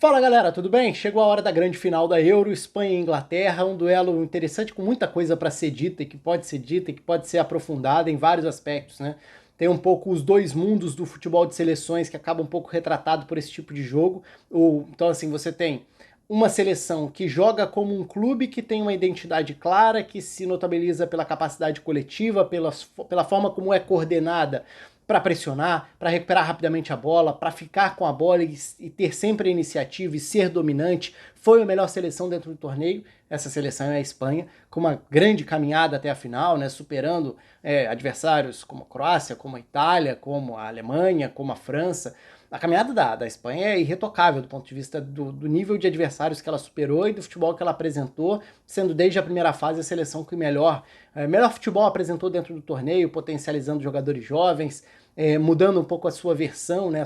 Fala galera, tudo bem? Chegou a hora da grande final da Euro, Espanha e Inglaterra, um duelo interessante com muita coisa para ser dita e que pode ser dita e que pode ser aprofundada em vários aspectos, né? Tem um pouco os dois mundos do futebol de seleções que acaba um pouco retratado por esse tipo de jogo. Então assim, você tem uma seleção que joga como um clube que tem uma identidade clara, que se notabiliza pela capacidade coletiva, pela forma como é coordenada para pressionar, para recuperar rapidamente a bola, para ficar com a bola e ter sempre a iniciativa e ser dominante. Foi a melhor seleção dentro do torneio. Essa seleção é a Espanha, com uma grande caminhada até a final, né, superando adversários como a Croácia, como a Itália, como a Alemanha, como a França. A caminhada da Espanha é irretocável do ponto de vista do nível de adversários que ela superou e do futebol que ela apresentou, sendo desde a primeira fase a seleção que melhor futebol apresentou dentro do torneio, potencializando jogadores jovens, mudando um pouco a sua versão, né,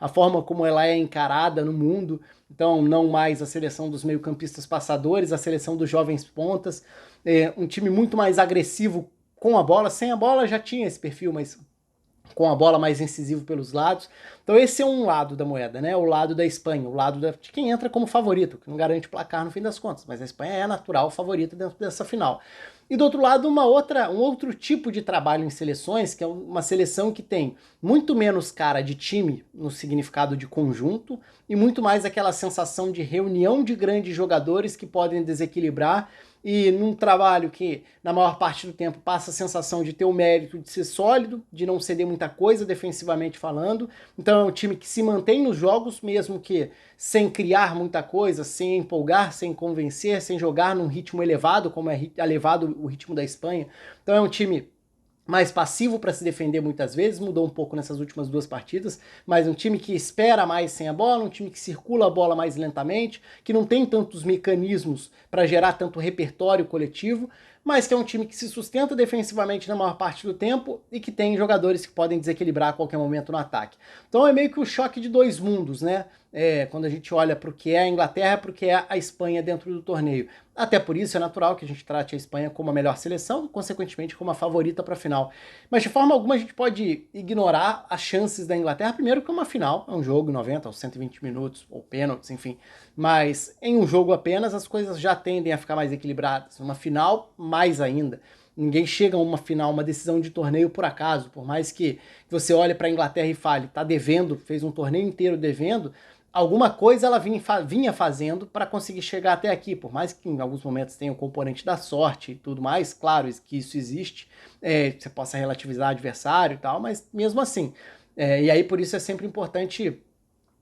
a forma como ela é encarada no mundo. Então, não mais a seleção dos meio-campistas passadores, a seleção dos jovens pontas, um time muito mais agressivo com a bola. Sem a bola já tinha esse perfil, mas com a bola mais incisivo pelos lados. Então esse é um lado da moeda, né? O lado da Espanha, o lado de quem entra como favorito, que não garante placar no fim das contas, mas a Espanha é a natural favorita dentro dessa final. E do outro lado, um outro tipo de trabalho em seleções, que é uma seleção que tem muito menos cara de time no significado de conjunto e muito mais aquela sensação de reunião de grandes jogadores que podem desequilibrar e num trabalho que, na maior parte do tempo, passa a sensação de ter o mérito de ser sólido, de não ceder muita coisa defensivamente falando. Então é um time que se mantém nos jogos, mesmo que sem criar muita coisa, sem empolgar, sem convencer, sem jogar num ritmo elevado, como é elevado o ritmo da Espanha. Então é um time mais passivo para se defender muitas vezes, mudou um pouco nessas últimas duas partidas, mas um time que espera mais sem a bola, um time que circula a bola mais lentamente, que não tem tantos mecanismos para gerar tanto repertório coletivo, mas que é um time que se sustenta defensivamente na maior parte do tempo e que tem jogadores que podem desequilibrar a qualquer momento no ataque. Então é meio que o choque de dois mundos, né? Quando a gente olha para o que é a Inglaterra, para o que é a Espanha dentro do torneio. Até por isso é natural que a gente trate a Espanha como a melhor seleção e, consequentemente, como a favorita para a final. Mas de forma alguma a gente pode ignorar as chances da Inglaterra, primeiro que é uma final, é um jogo 90 ou 120 minutos, ou pênaltis, enfim. Mas em um jogo apenas as coisas já tendem a ficar mais equilibradas. Uma final, mais ainda. Ninguém chega a uma final, uma decisão de torneio por acaso. Por mais que você olhe para a Inglaterra e fale, tá devendo, fez um torneio inteiro devendo, alguma coisa ela vinha fazendo para conseguir chegar até aqui, por mais que em alguns momentos tenha o componente da sorte e tudo mais, claro que isso existe, você possa relativizar adversário e tal, mas mesmo assim. E aí por isso é sempre importante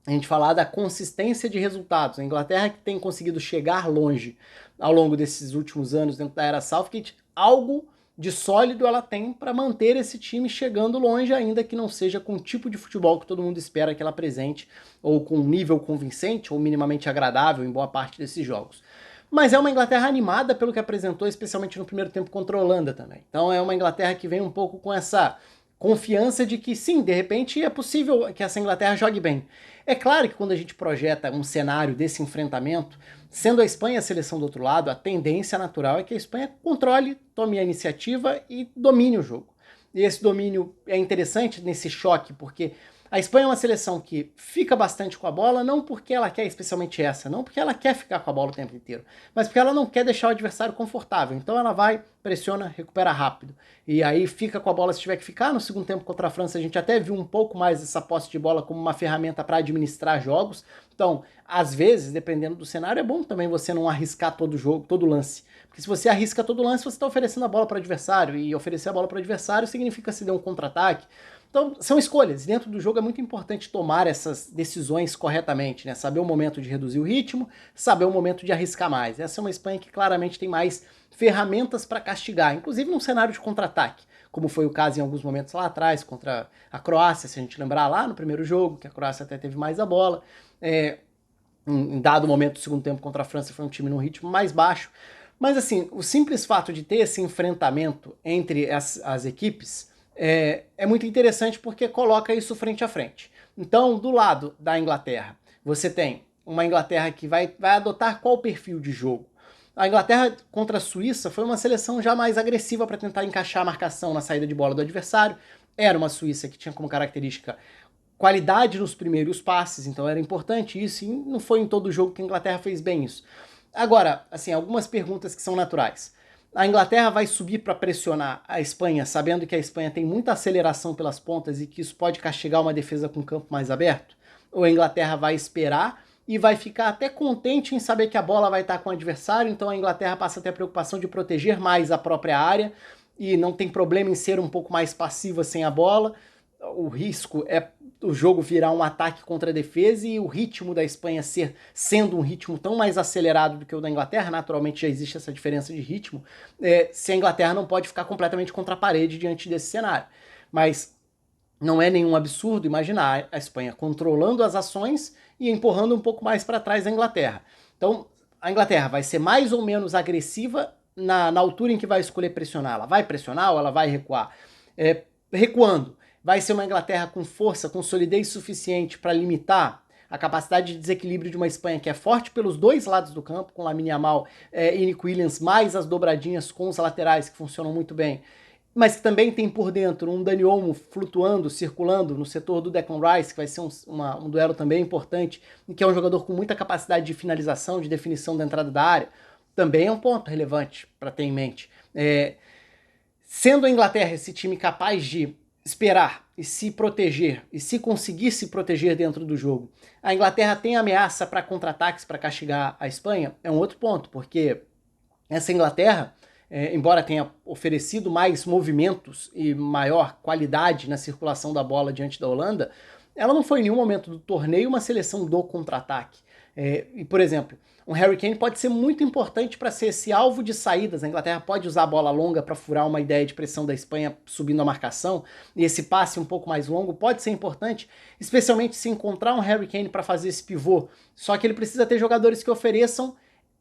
a gente falar da consistência de resultados. A Inglaterra que tem conseguido chegar longe ao longo desses últimos anos dentro da era Southgate, algo de sólido ela tem para manter esse time chegando longe, ainda que não seja com o tipo de futebol que todo mundo espera que ela apresente, ou com um nível convincente ou minimamente agradável em boa parte desses jogos. Mas é uma Inglaterra animada pelo que apresentou, especialmente no primeiro tempo contra a Holanda também. Então é uma Inglaterra que vem um pouco com essa confiança de que sim, de repente é possível que essa Inglaterra jogue bem. É claro que quando a gente projeta um cenário desse enfrentamento, sendo a Espanha a seleção do outro lado, a tendência natural é que a Espanha controle, tome a iniciativa e domine o jogo. E esse domínio é interessante nesse choque, porque a Espanha é uma seleção que fica bastante com a bola, não porque ela quer especialmente essa, não porque ela quer ficar com a bola o tempo inteiro, mas porque ela não quer deixar o adversário confortável. Então ela vai, pressiona, recupera rápido. E aí fica com a bola se tiver que ficar. No segundo tempo contra a França a gente até viu um pouco mais essa posse de bola como uma ferramenta para administrar jogos. Então, às vezes, dependendo do cenário, é bom também você não arriscar todo jogo, todo lance. Porque se você arrisca todo lance, você está oferecendo a bola para o adversário. E oferecer a bola para o adversário significa se der um contra-ataque. Então, são escolhas. Dentro do jogo é muito importante tomar essas decisões corretamente, né? Saber o momento de reduzir o ritmo, saber o momento de arriscar mais. Essa é uma Espanha que claramente tem mais ferramentas para castigar, inclusive num cenário de contra-ataque, como foi o caso em alguns momentos lá atrás, contra a Croácia, se a gente lembrar lá no primeiro jogo, que a Croácia até teve mais a bola. Em dado momento do segundo tempo contra a França foi um time num ritmo mais baixo. Mas assim, o simples fato de ter esse enfrentamento entre as equipes é muito interessante porque coloca isso frente a frente. Então, do lado da Inglaterra, você tem uma Inglaterra que vai adotar qual perfil de jogo? A Inglaterra contra a Suíça foi uma seleção já mais agressiva para tentar encaixar a marcação na saída de bola do adversário. Era uma Suíça que tinha como característica qualidade nos primeiros passes, então era importante isso, e não foi em todo jogo que a Inglaterra fez bem isso. Agora, assim, algumas perguntas que são naturais. A Inglaterra vai subir para pressionar a Espanha, sabendo que a Espanha tem muita aceleração pelas pontas e que isso pode castigar uma defesa com o campo mais aberto? Ou a Inglaterra vai esperar e vai ficar até contente em saber que a bola vai estar com o adversário, então a Inglaterra passa a ter a preocupação de proteger mais a própria área e não tem problema em ser um pouco mais passiva sem a bola. O risco é o jogo virar um ataque contra a defesa e o ritmo da Espanha sendo um ritmo tão mais acelerado do que o da Inglaterra, naturalmente já existe essa diferença de ritmo, se a Inglaterra não pode ficar completamente contra a parede diante desse cenário. Mas não é nenhum absurdo imaginar a Espanha controlando as ações e empurrando um pouco mais para trás a Inglaterra. Então, a Inglaterra vai ser mais ou menos agressiva na altura em que vai escolher pressionar. Ela vai pressionar ou ela vai recuar? Recuando, vai ser uma Inglaterra com força, com solidez suficiente para limitar a capacidade de desequilíbrio de uma Espanha que é forte pelos dois lados do campo, com Lamine Yamal e Nico Williams, mais as dobradinhas com os laterais que funcionam muito bem, mas que também tem por dentro um Dani Olmo flutuando, circulando no setor do Declan Rice, que vai ser um duelo também importante, e que é um jogador com muita capacidade de finalização, de definição da entrada da área, também é um ponto relevante para ter em mente. Sendo a Inglaterra esse time capaz de esperar e se proteger, e se conseguir se proteger dentro do jogo, a Inglaterra tem ameaça para contra-ataques, para castigar a Espanha, é um outro ponto, porque essa Inglaterra, embora tenha oferecido mais movimentos e maior qualidade na circulação da bola diante da Holanda, ela não foi em nenhum momento do torneio uma seleção do contra-ataque. E, por exemplo, um Harry Kane pode ser muito importante para ser esse alvo de saídas. A Inglaterra pode usar a bola longa para furar uma ideia de pressão da Espanha subindo a marcação, e esse passe um pouco mais longo pode ser importante, especialmente se encontrar um Harry Kane para fazer esse pivô. Só que ele precisa ter jogadores que ofereçam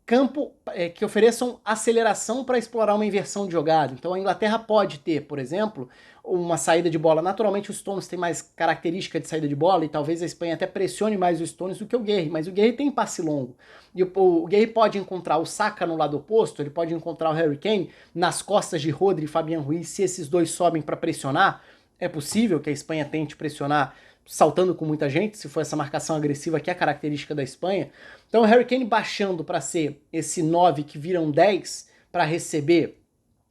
campo, que ofereçam aceleração para explorar uma inversão de jogada. Então a Inglaterra pode ter, por exemplo, uma saída de bola. Naturalmente os Stones têm mais característica de saída de bola e talvez a Espanha até pressione mais os Stones do que o Guerri, mas o Guerri tem passe longo. E o Guerri pode encontrar o Saka no lado oposto, ele pode encontrar o Harry Kane nas costas de Rodri e Fabian Ruiz, se esses dois sobem para pressionar. É possível que a Espanha tente pressionar saltando com muita gente, se for essa marcação agressiva que é a característica da Espanha. Então o Harry Kane baixando para ser esse 9 que vira um 10 para receber,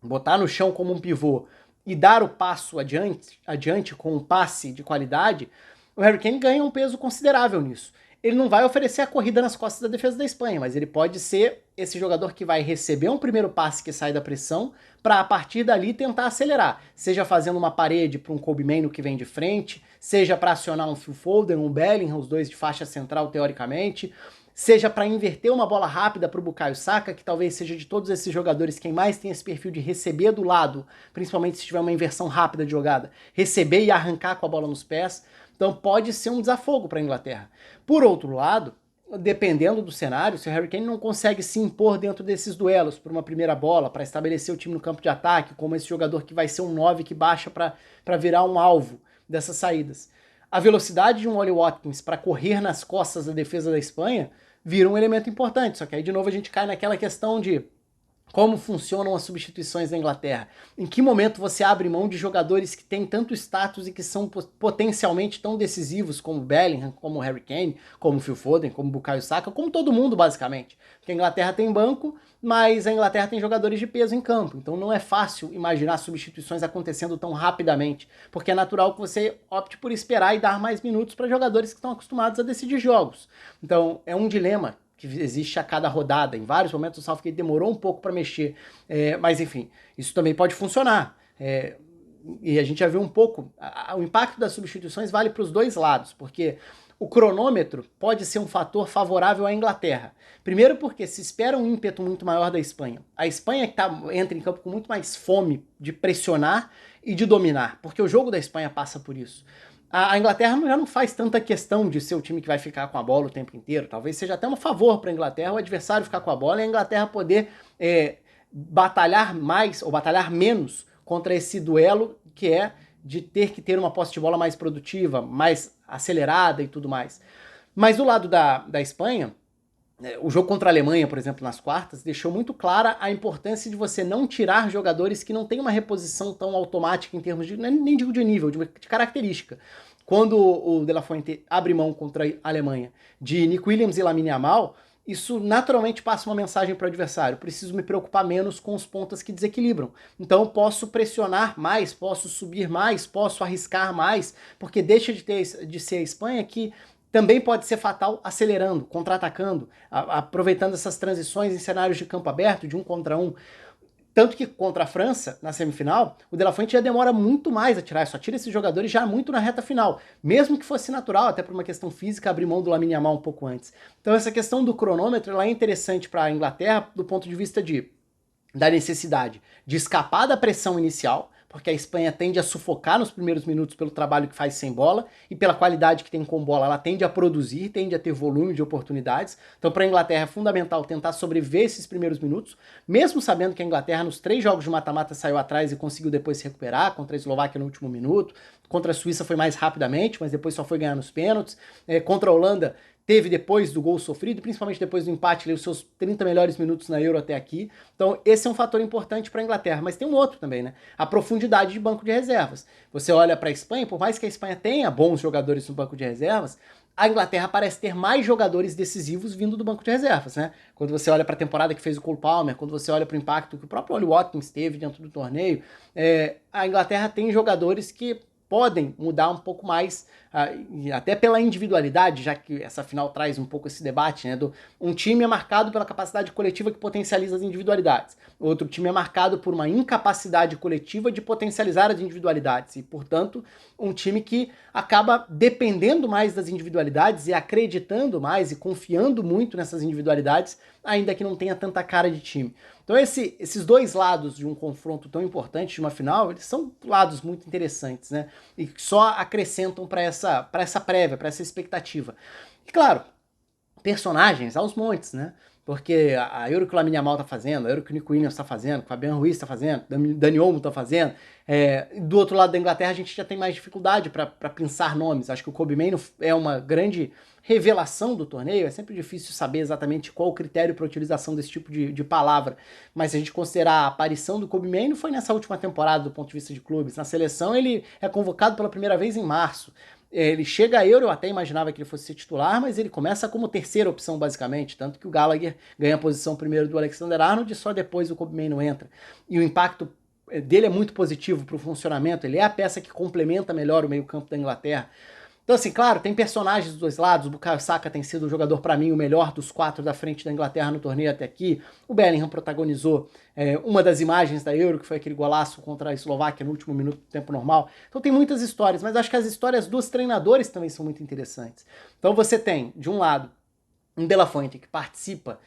botar no chão como um pivô e dar o passo adiante com um passe de qualidade, o Harry Kane ganha um peso considerável nisso. Ele não vai oferecer a corrida nas costas da defesa da Espanha, mas ele pode ser esse jogador que vai receber um primeiro passe que sai da pressão para a partir dali tentar acelerar, seja fazendo uma parede para um Kobe Mainoo que vem de frente, seja para acionar um Phil Foden, um Bellingham, os dois de faixa central teoricamente, seja para inverter uma bola rápida para o Bukayo Saka, que talvez seja de todos esses jogadores quem mais tem esse perfil de receber do lado, principalmente se tiver uma inversão rápida de jogada, receber e arrancar com a bola nos pés. Então pode ser um desafogo para a Inglaterra. Por outro lado, dependendo do cenário, se o Harry Kane não consegue se impor dentro desses duelos por uma primeira bola, para estabelecer o time no campo de ataque, como esse jogador que vai ser um 9 que baixa para virar um alvo dessas saídas, a velocidade de um Ollie Watkins para correr nas costas da defesa da Espanha vira um elemento importante. Só que aí de novo a gente cai naquela questão de como funcionam as substituições da Inglaterra. Em que momento você abre mão de jogadores que têm tanto status e que são potencialmente tão decisivos como Bellingham, como Harry Kane, como Phil Foden, como Bukayo Saka, como todo mundo basicamente. Porque a Inglaterra tem banco, mas a Inglaterra tem jogadores de peso em campo. Então não é fácil imaginar substituições acontecendo tão rapidamente, porque é natural que você opte por esperar e dar mais minutos para jogadores que estão acostumados a decidir jogos. Então é um dilema que existe a cada rodada. Em vários momentos o Southgate demorou um pouco para mexer, mas enfim, isso também pode funcionar. E a gente já viu um pouco, o impacto das substituições vale para os dois lados, porque o cronômetro pode ser um fator favorável à Inglaterra. Primeiro porque se espera um ímpeto muito maior da Espanha. A Espanha entra em campo com muito mais fome de pressionar e de dominar, porque o jogo da Espanha passa por isso. A Inglaterra já não faz tanta questão de ser o time que vai ficar com a bola o tempo inteiro. Talvez seja até um favor para a Inglaterra o adversário ficar com a bola e a Inglaterra poder batalhar mais ou batalhar menos contra esse duelo que é de ter que ter uma posse de bola mais produtiva, mais acelerada e tudo mais. Mas do lado da Espanha, o jogo contra a Alemanha, por exemplo, nas quartas, deixou muito clara a importância de você não tirar jogadores que não têm uma reposição tão automática em termos de, nem digo de nível, de característica. quando o De La Fuente abre mão contra a Alemanha de Nico Williams e Lamine Yamal, isso naturalmente passa uma mensagem para o adversário. Preciso me preocupar menos com os pontas que desequilibram. Então eu posso pressionar mais, posso subir mais, posso arriscar mais, porque deixa de ser a Espanha que também pode ser fatal acelerando, contra-atacando, aproveitando essas transições em cenários de campo aberto, de 1 contra 1. Tanto que contra a França, na semifinal, o De La Fuente já demora muito mais a tirar, só tira esses jogadores já muito na reta final. Mesmo que fosse natural, até por uma questão física, abrir mão do Lamine Yamal um pouco antes. Então essa questão do cronômetro ela é interessante para a Inglaterra do ponto de vista da necessidade de escapar da pressão inicial, porque a Espanha tende a sufocar nos primeiros minutos pelo trabalho que faz sem bola e pela qualidade que tem com bola, ela tende a produzir, tende a ter volume de oportunidades. Então para a Inglaterra é fundamental tentar sobreviver esses primeiros minutos, mesmo sabendo que a Inglaterra nos 3 jogos de mata-mata saiu atrás e conseguiu depois se recuperar, contra a Eslováquia no último minuto, contra a Suíça foi mais rapidamente, mas depois só foi ganhar nos pênaltis, contra a Holanda teve depois do gol sofrido, principalmente depois do empate, os seus 30 melhores minutos na Euro até aqui. Então esse é um fator importante para a Inglaterra, mas tem um outro também, né? A profundidade de banco de reservas. Você olha para a Espanha, por mais que a Espanha tenha bons jogadores no banco de reservas, a Inglaterra parece ter mais jogadores decisivos vindo do banco de reservas, né? Quando você olha para a temporada que fez o Cole Palmer, quando você olha para o impacto que o próprio Oli Watkins teve dentro do torneio, a Inglaterra tem jogadores que podem mudar um pouco mais, até pela individualidade, já que essa final traz um pouco esse debate, né? Um time é marcado pela capacidade coletiva que potencializa as individualidades. Outro time é marcado por uma incapacidade coletiva de potencializar as individualidades. E, portanto, um time que acaba dependendo mais das individualidades e acreditando mais e confiando muito nessas individualidades, ainda que não tenha tanta cara de time. Então esses dois lados de um confronto tão importante, de uma final, eles são lados muito interessantes, né? E que só acrescentam para essa prévia, para essa expectativa. E claro, personagens aos montes, né? Porque a Euro que o Lamine Yamal tá fazendo, a Euro que o Nico Williams tá fazendo, que o Fabian Ruiz tá fazendo, Dani Olmo tá fazendo. Do outro lado da Inglaterra a gente já tem mais dificuldade para pensar nomes. Acho que o Kobe Mainoo é uma grande revelação do torneio. É sempre difícil saber exatamente qual o critério para utilização desse tipo de palavra. Mas se a gente considerar a aparição do Kobe Mainoo, foi nessa última temporada do ponto de vista de clubes. Na seleção ele é convocado pela primeira vez em março. Ele chega a Euro, eu até imaginava que ele fosse ser titular, mas ele começa como terceira opção, basicamente. Tanto que o Gallagher ganha a posição primeiro do Alexander-Arnold e só depois o Kobe Mainoo entra. E o impacto dele é muito positivo para o funcionamento. Ele é a peça que complementa melhor o meio-campo da Inglaterra. Então, assim, claro, tem personagens dos dois lados. O Bukayo Saka tem sido o jogador, para mim, o melhor dos 4 da frente da Inglaterra no torneio até aqui. O Bellingham protagonizou uma das imagens da Euro, que foi aquele golaço contra a Eslováquia no último minuto do tempo normal. Então tem muitas histórias, mas acho que as histórias dos treinadores também são muito interessantes. Então você tem, de um lado, um De La Fuente que participa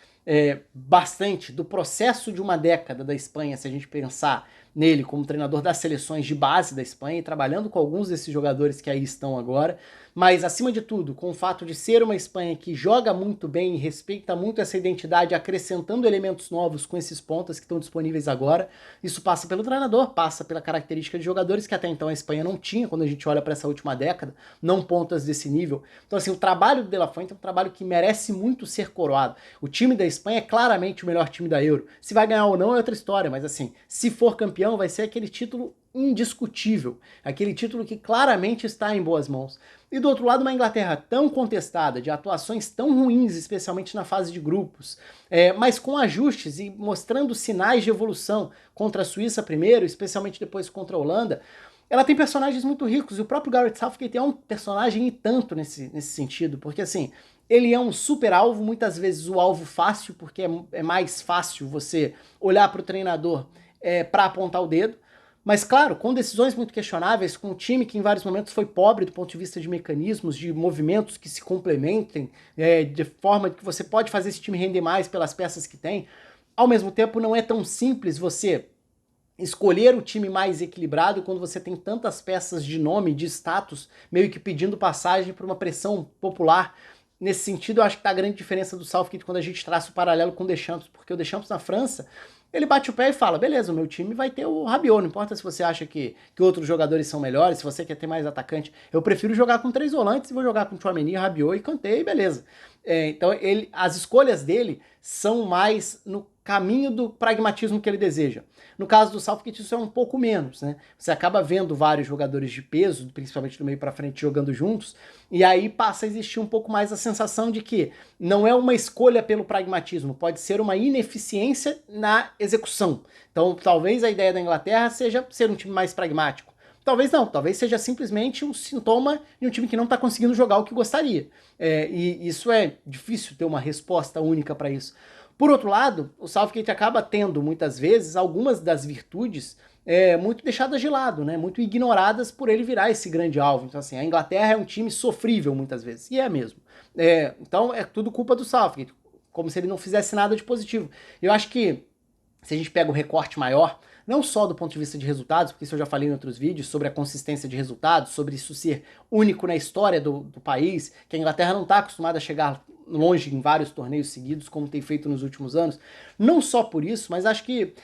bastante do processo de uma década da Espanha, se a gente pensar nele como treinador das seleções de base da Espanha e trabalhando com alguns desses jogadores que aí estão agora, mas acima de tudo, com o fato de ser uma Espanha que joga muito bem e respeita muito essa identidade, acrescentando elementos novos com esses pontas que estão disponíveis agora, isso passa pelo treinador, passa pela característica de jogadores que até então a Espanha não tinha, quando a gente olha para essa última década, não pontas desse nível. Então assim, o trabalho do De La Fuente é um trabalho que merece muito ser coroado. O time da Espanha é claramente o melhor time da Euro. Se vai ganhar ou não é outra história, mas assim, se for campeão vai ser aquele título indiscutível, aquele título que claramente está em boas mãos. E do outro lado, uma Inglaterra tão contestada, de atuações tão ruins, especialmente na fase de grupos, mas com ajustes e mostrando sinais de evolução contra a Suíça primeiro, especialmente depois contra a Holanda. Ela tem personagens muito ricos, e o próprio Gareth Southgate é um personagem e tanto nesse sentido, porque assim, ele é um super alvo, muitas vezes o alvo fácil, porque é mais fácil você olhar para o treinador para apontar o dedo, mas claro, com decisões muito questionáveis, com um time que em vários momentos foi pobre do ponto de vista de mecanismos, de movimentos que se complementem, de forma que você pode fazer esse time render mais pelas peças que tem. Ao mesmo tempo, não é tão simples você escolher o time mais equilibrado quando você tem tantas peças de nome, de status, meio que pedindo passagem para uma pressão popular. Nesse sentido, eu acho que tá a grande diferença do Southgate quando a gente traça o paralelo com o Deschamps, porque o Deschamps na França, ele bate o pé e fala, beleza, o meu time vai ter o Rabiot, não importa se você acha que outros jogadores são melhores, se você quer ter mais atacante, eu prefiro jogar com 3 volantes e vou jogar com Tchouaméni, Rabiot e Kanté, e beleza. Então as escolhas dele são mais no caminho do pragmatismo que ele deseja. No caso do Southgate isso é um pouco menos, né? Você acaba vendo vários jogadores de peso, principalmente do meio para frente, jogando juntos, e aí passa a existir um pouco mais a sensação de que não é uma escolha pelo pragmatismo, pode ser uma ineficiência na execução. Então talvez a ideia da Inglaterra seja ser um time mais pragmático. Talvez não, talvez seja simplesmente um sintoma de um time que não está conseguindo jogar o que gostaria. E isso é difícil ter uma resposta única para isso. Por outro lado, o Southgate acaba tendo, muitas vezes, algumas das virtudes muito deixadas de lado, né? Muito ignoradas por ele virar esse grande alvo. Então, assim, a Inglaterra é um time sofrível, muitas vezes, e é mesmo. Então, é tudo culpa do Southgate, como se ele não fizesse nada de positivo. Eu acho que, se a gente pega o recorte maior, não só do ponto de vista de resultados, porque isso eu já falei em outros vídeos, sobre a consistência de resultados, sobre isso ser único na história do país, que a Inglaterra não está acostumada a chegar longe em vários torneios seguidos, como tem feito nos últimos anos. Não só por isso, mas acho que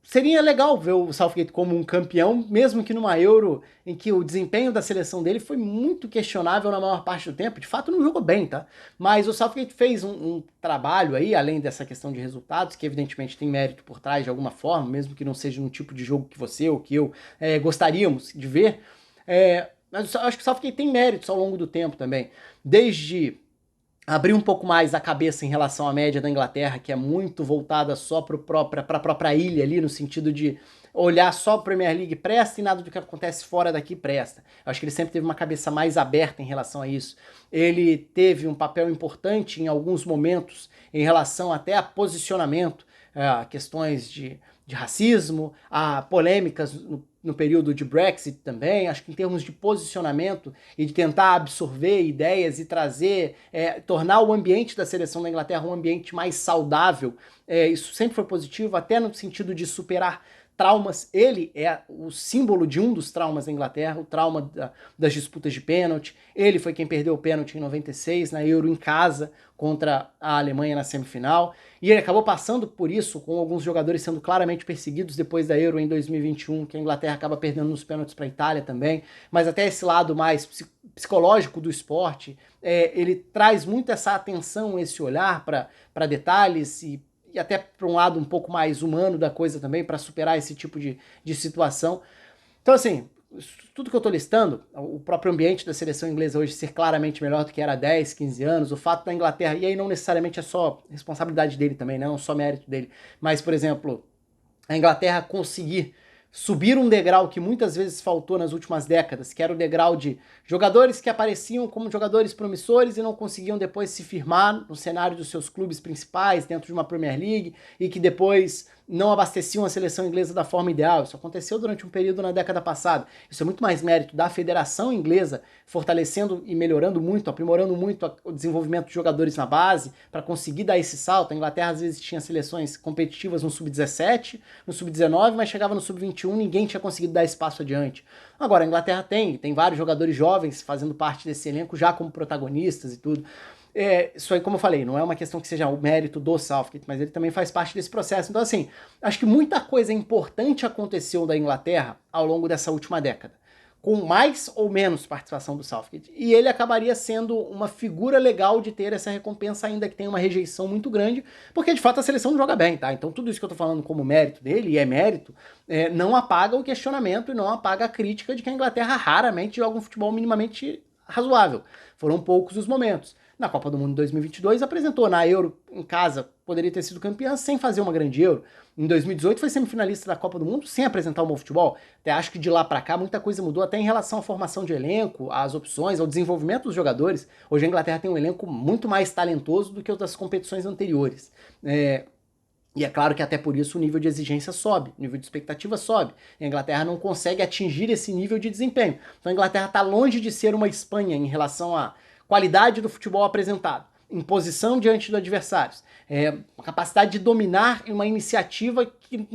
seria legal ver o Southgate como um campeão, mesmo que numa Euro em que o desempenho da seleção dele foi muito questionável na maior parte do tempo. De fato, não jogou bem, tá? Mas o Southgate fez um trabalho aí, além dessa questão de resultados, que evidentemente tem mérito por trás de alguma forma, mesmo que não seja um tipo de jogo que você ou que eu gostaríamos de ver. Mas eu acho que o Southgate tem méritos ao longo do tempo também. Desde abrir um pouco mais a cabeça em relação à média da Inglaterra, que é muito voltada só para a própria ilha ali, no sentido de olhar só a Premier League presta e nada do que acontece fora daqui presta. Eu acho que ele sempre teve uma cabeça mais aberta em relação a isso. Ele teve um papel importante em alguns momentos em relação até a posicionamento, a questões de racismo, a polêmicas no período de Brexit também. Acho que em termos de posicionamento e de tentar absorver ideias e trazer, tornar o ambiente da seleção da Inglaterra um ambiente mais saudável, isso sempre foi positivo, até no sentido de superar traumas. Ele é o símbolo de um dos traumas da Inglaterra, o trauma das disputas de pênalti. Ele foi quem perdeu o pênalti em 96, na Euro em casa, contra a Alemanha na semifinal. E ele acabou passando por isso, com alguns jogadores sendo claramente perseguidos depois da Euro em 2021, que a Inglaterra acaba perdendo nos pênaltis para a Itália também. Mas até esse lado mais psicológico do esporte, ele traz muito essa atenção, esse olhar para detalhes e até para um lado um pouco mais humano da coisa também, para superar esse tipo de situação. Então, assim, tudo que eu estou listando, o próprio ambiente da seleção inglesa hoje ser claramente melhor do que era há 10, 15 anos, o fato da Inglaterra, e aí não necessariamente é só responsabilidade dele também, não só mérito dele, mas, por exemplo, a Inglaterra conseguir subir um degrau que muitas vezes faltou nas últimas décadas, que era o degrau de jogadores que apareciam como jogadores promissores e não conseguiam depois se firmar no cenário dos seus clubes principais, dentro de uma Premier League, e que depois não abasteciam a seleção inglesa da forma ideal. Isso aconteceu durante um período na década passada. Isso é muito mais mérito da Federação Inglesa, fortalecendo e melhorando muito, aprimorando muito o desenvolvimento de jogadores na base, para conseguir dar esse salto. A Inglaterra às vezes tinha seleções competitivas no Sub-17, no Sub-19, mas chegava no Sub-21, ninguém tinha conseguido dar esse passo adiante. Agora, a Inglaterra tem vários jogadores jovens fazendo parte desse elenco, já como protagonistas e tudo. Isso aí, como eu falei, não é uma questão que seja o mérito do Southgate, mas ele também faz parte desse processo. Então, assim, acho que muita coisa importante aconteceu da Inglaterra ao longo dessa última década, com mais ou menos participação do Southgate. E ele acabaria sendo uma figura legal de ter essa recompensa, ainda que tenha uma rejeição muito grande, porque de fato a seleção não joga bem, tá? Então tudo isso que eu tô falando como mérito dele, e é mérito, não apaga o questionamento e não apaga a crítica de que a Inglaterra raramente joga um futebol minimamente razoável. Foram poucos os momentos. Na Copa do Mundo de 2022 apresentou na Euro em casa, poderia ter sido campeã sem fazer uma grande Euro. Em 2018 foi semifinalista da Copa do Mundo sem apresentar um bom futebol. Até acho que de lá para cá muita coisa mudou, até em relação à formação de elenco, às opções, ao desenvolvimento dos jogadores. Hoje a Inglaterra tem um elenco muito mais talentoso do que outras competições anteriores. E é claro que até por isso o nível de exigência sobe, o nível de expectativa sobe. E a Inglaterra não consegue atingir esse nível de desempenho. Então a Inglaterra está longe de ser uma Espanha em relação à qualidade do futebol apresentado, imposição diante dos adversários, a capacidade de dominar uma iniciativa que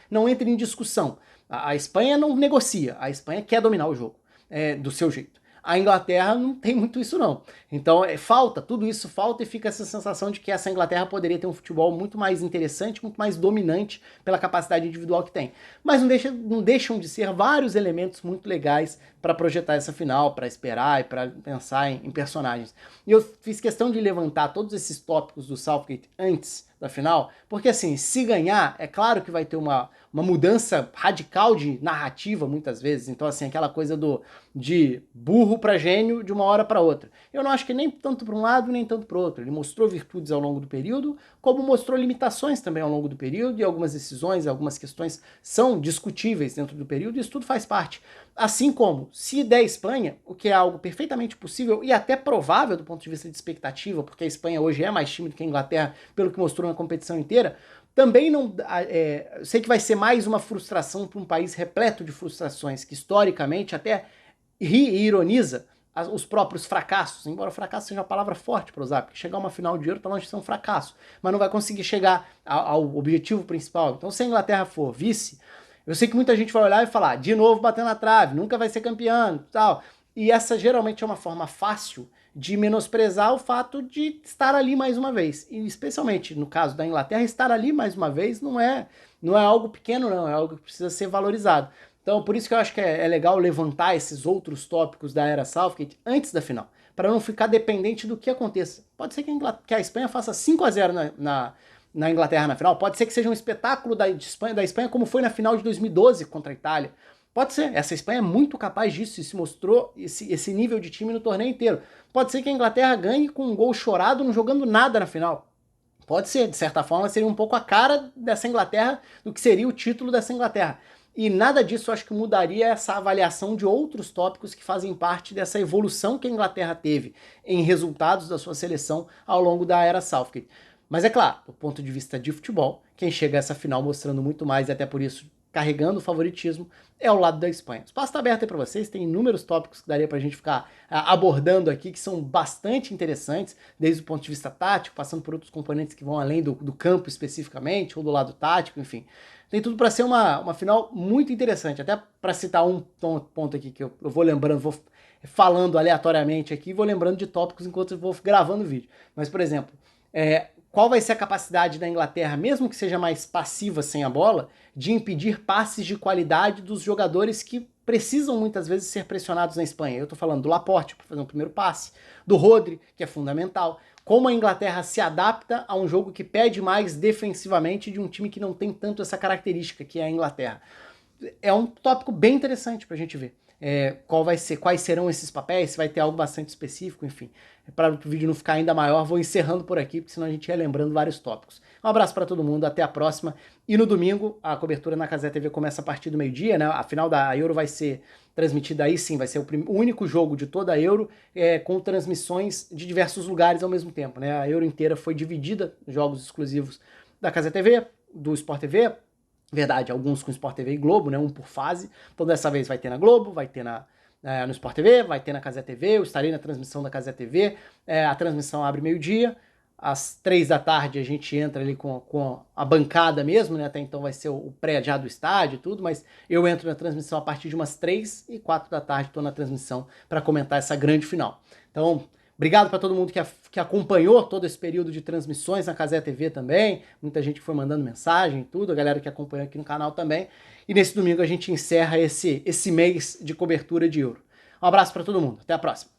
não entra em discussão. A Espanha não negocia, a Espanha quer dominar o jogo do seu jeito. A Inglaterra não tem muito isso não. Então falta, tudo isso falta e fica essa sensação de que essa Inglaterra poderia ter um futebol muito mais interessante, muito mais dominante pela capacidade individual que tem. Mas não deixam de ser vários elementos muito legais para projetar essa final, para esperar e para pensar em personagens. E eu fiz questão de levantar todos esses tópicos do Southgate antes da final, porque assim, se ganhar, é claro que vai ter uma mudança radical de narrativa muitas vezes, então assim, aquela coisa de burro para gênio de uma hora para outra. Eu não acho que nem tanto para um lado, nem tanto para o outro. Ele mostrou virtudes ao longo do período, como mostrou limitações também ao longo do período, e algumas decisões, algumas questões são discutíveis dentro do período, e isso tudo faz parte. Assim como, se der Espanha, o que é algo perfeitamente possível e até provável do ponto de vista de expectativa, porque a Espanha hoje é mais time do que a Inglaterra, pelo que mostrou na competição inteira, também não. Sei que vai ser mais uma frustração para um país repleto de frustrações, que historicamente até ri e ironiza os próprios fracassos, embora fracasso seja uma palavra forte para usar, porque chegar a uma final de Euro tá longe de ser um fracasso, mas não vai conseguir chegar ao objetivo principal. Então, se a Inglaterra for vice, eu sei que muita gente vai olhar e falar, de novo batendo na trave, nunca vai ser campeão, tal. E essa geralmente é uma forma fácil de menosprezar o fato de estar ali mais uma vez. E especialmente no caso da Inglaterra, estar ali mais uma vez não é algo pequeno, não, é algo que precisa ser valorizado. Então, por isso que eu acho que é legal levantar esses outros tópicos da era Southgate antes da final, para não ficar dependente do que aconteça. Pode ser que a Espanha faça 5-0 na Inglaterra na final, pode ser que seja um espetáculo da Espanha como foi na final de 2012 contra a Itália. Pode ser, essa Espanha é muito capaz disso e se mostrou esse nível de time no torneio inteiro. Pode ser que a Inglaterra ganhe com um gol chorado, não jogando nada na final. Pode ser, de certa forma, seria um pouco a cara dessa Inglaterra, do que seria o título dessa Inglaterra. E nada disso eu acho que mudaria essa avaliação de outros tópicos que fazem parte dessa evolução que a Inglaterra teve em resultados da sua seleção ao longo da era Southgate. Mas é claro, do ponto de vista de futebol, quem chega a essa final mostrando muito mais e até por isso carregando o favoritismo é o lado da Espanha. O espaço está aberto aí para vocês, tem inúmeros tópicos que daria para a gente ficar abordando aqui, que são bastante interessantes, desde o ponto de vista tático, passando por outros componentes que vão além do campo especificamente, ou do lado tático, enfim. Tem tudo para ser uma final muito interessante. Até para citar um ponto aqui que eu vou lembrando, vou falando aleatoriamente aqui, vou lembrando de tópicos enquanto eu vou gravando o vídeo. Mas, por exemplo, qual vai ser a capacidade da Inglaterra, mesmo que seja mais passiva sem a bola, de impedir passes de qualidade dos jogadores que precisam muitas vezes ser pressionados na Espanha? Eu tô falando do Laporte para fazer um primeiro passe, do Rodri, que é fundamental. Como a Inglaterra se adapta a um jogo que pede mais defensivamente de um time que não tem tanto essa característica, que é a Inglaterra. É um tópico bem interessante pra gente ver. Quais serão esses papéis, se vai ter algo bastante específico, enfim. Para o vídeo não ficar ainda maior, vou encerrando por aqui, porque senão a gente ia lembrando vários tópicos. Um abraço para todo mundo, até a próxima. E no domingo, a cobertura na Cazé TV começa a partir do meio-dia, né? A final da Euro vai ser transmitida aí sim, vai ser o único jogo de toda a Euro, com transmissões de diversos lugares ao mesmo tempo, né? A Euro inteira foi dividida em jogos exclusivos da Cazé TV, do Sport TV, verdade, alguns com Sport TV e Globo, né? Um por fase. Então dessa vez vai ter na Globo, vai ter no Sport TV, vai ter na Cazé TV, eu estarei na transmissão da Cazé TV. A transmissão abre meio-dia, às 3 da tarde a gente entra ali com a bancada mesmo, né? Até então vai ser o pré já do estádio e tudo, mas eu entro na transmissão a partir de umas 3 e 4 da tarde estou na transmissão para comentar essa grande final. Então, obrigado para todo mundo que acompanhou todo esse período de transmissões na Cazé TV também. Muita gente que foi mandando mensagem e tudo, a galera que acompanhou aqui no canal também. E nesse domingo a gente encerra esse mês de cobertura de Euro. Um abraço para todo mundo, até a próxima.